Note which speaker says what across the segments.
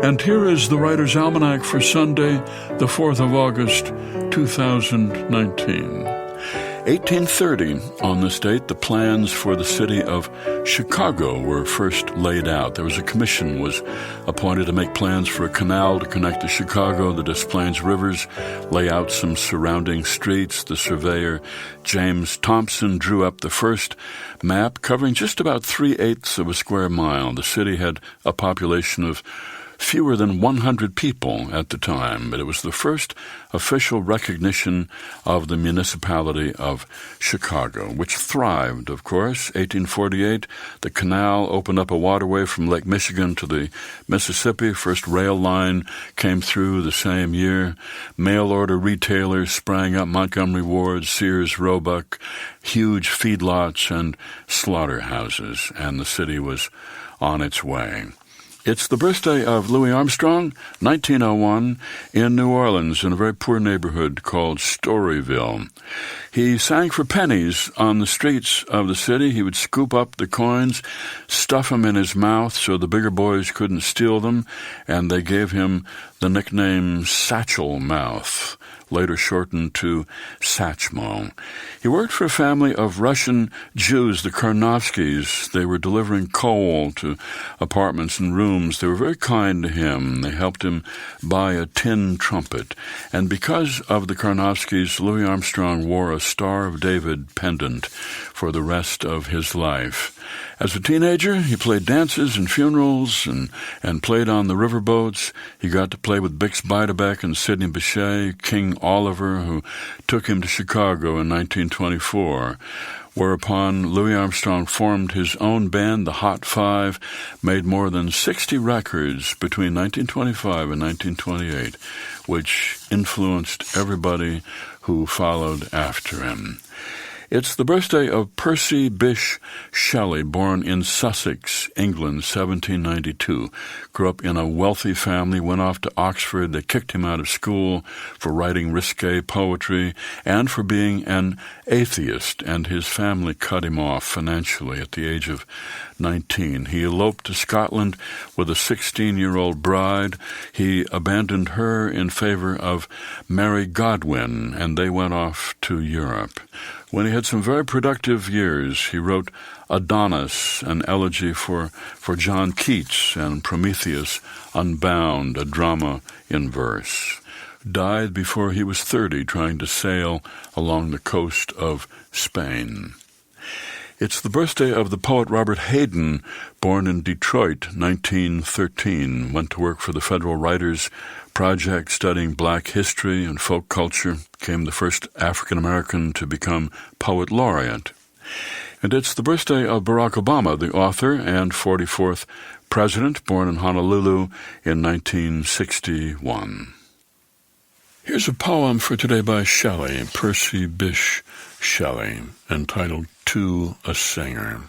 Speaker 1: And here is the Writer's Almanac for Sunday, the 4th of August, 2019. 1830, on this date, the plans for the city of Chicago were first laid out. There was a commission was appointed to make plans for a canal to connect to Chicago, the Des Plaines rivers, lay out some surrounding streets. The surveyor, James Thompson, drew up the first map covering just about 3/8 of a square mile. The city had a population of fewer than 100 people at the time, but it was the first official recognition of the municipality of Chicago, which thrived, of course. 1848, the canal opened up a waterway from Lake Michigan to the Mississippi. First rail line came through the same year. Mail-order retailers sprang up: Montgomery Ward, Sears, Roebuck, huge feedlots and slaughterhouses, and the city was on its way. It's the birthday of Louis Armstrong, 1901, in New Orleans, in a very poor neighborhood called Storyville. He sang for pennies on the streets of the city. He would scoop up the coins, stuff them in his mouth so the bigger boys couldn't steal them, and they gave him the nickname Satchel Mouth, later shortened to Satchmo. He worked for a family of Russian Jews, the Karnofskys. They were delivering coal to apartments and rooms. They were very kind to him. They helped him buy a tin trumpet. And because of the Karnofskys, Louis Armstrong wore a Star of David pendant for the rest of his life. As a teenager, he played dances and funerals and played on the riverboats. He got to play with Bix Beiderbecke and Sidney Bechet, King Oliver, who took him to Chicago in 1924, whereupon Louis Armstrong formed his own band, the Hot Five, made more than 60 records between 1925 and 1928, which influenced everybody who followed after him. It's the birthday of Percy Bysshe Shelley, born in Sussex, England, 1792. Grew up in a wealthy family, went off to Oxford. They kicked him out of school for writing risque poetry and for being an atheist, and his family cut him off financially at the age of 19. He eloped to Scotland with a 16-year-old bride. He abandoned her in favor of Mary Godwin, and they went off to Europe. When he had some very productive years, he wrote Adonis, an elegy for John Keats, and Prometheus Unbound, a drama in verse. Died before he was 30, trying to sail along the coast of Spain. It's the birthday of the poet Robert Hayden, born in Detroit, 1913. Went to work for the Federal Writers Project, studying black history and folk culture. Became the first African-American to become poet laureate. And it's the birthday of Barack Obama, the author and 44th president, born in Honolulu in 1961. Here's a poem for today by Shelley, Percy Bysshe Shelley, entitled To a Singer.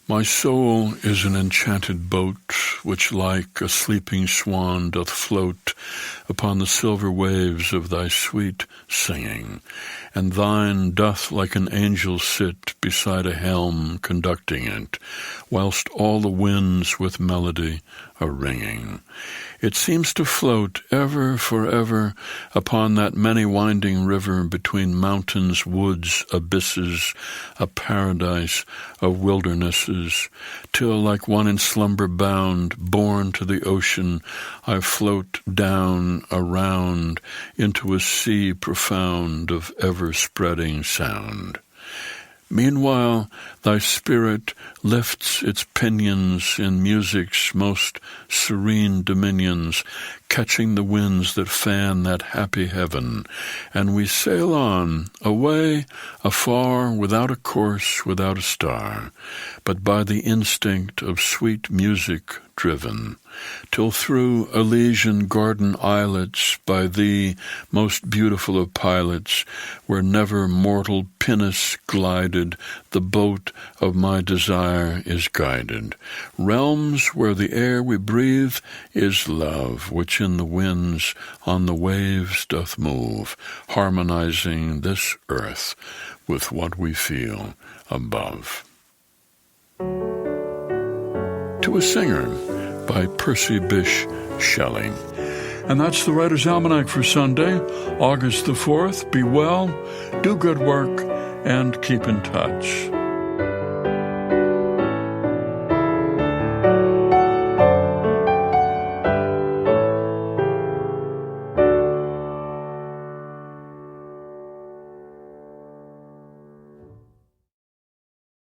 Speaker 1: My soul is an enchanted boat, which like a sleeping swan doth float upon the silver waves of thy sweet singing, and thine doth like an angel sit beside a helm conducting it, whilst all the winds with melody are ringing. It seems to float ever, forever, upon that many-winding river between mountains, woods, abysses, a paradise of wildernesses, till, like one in slumber bound, borne to the ocean, I float down, around, into a sea profound of ever-spreading sound. Meanwhile, thy spirit lifts its pinions in music's most serene dominions, catching the winds that fan that happy heaven, and we sail on, away, afar, without a course, without a star, but by the instinct of sweet music driven, till through Elysian garden islets, by thee, most beautiful of pilots, where never mortal pinnace glided, the boat of my desire is guided. Realms where the air we breathe is love, which in the winds on the waves doth move, harmonizing this earth with what we feel above. To a singer, by Percy Bysshe Shelley. And that's the Writer's Almanac for Sunday, August the 4th. Be well, do good work, and keep in touch.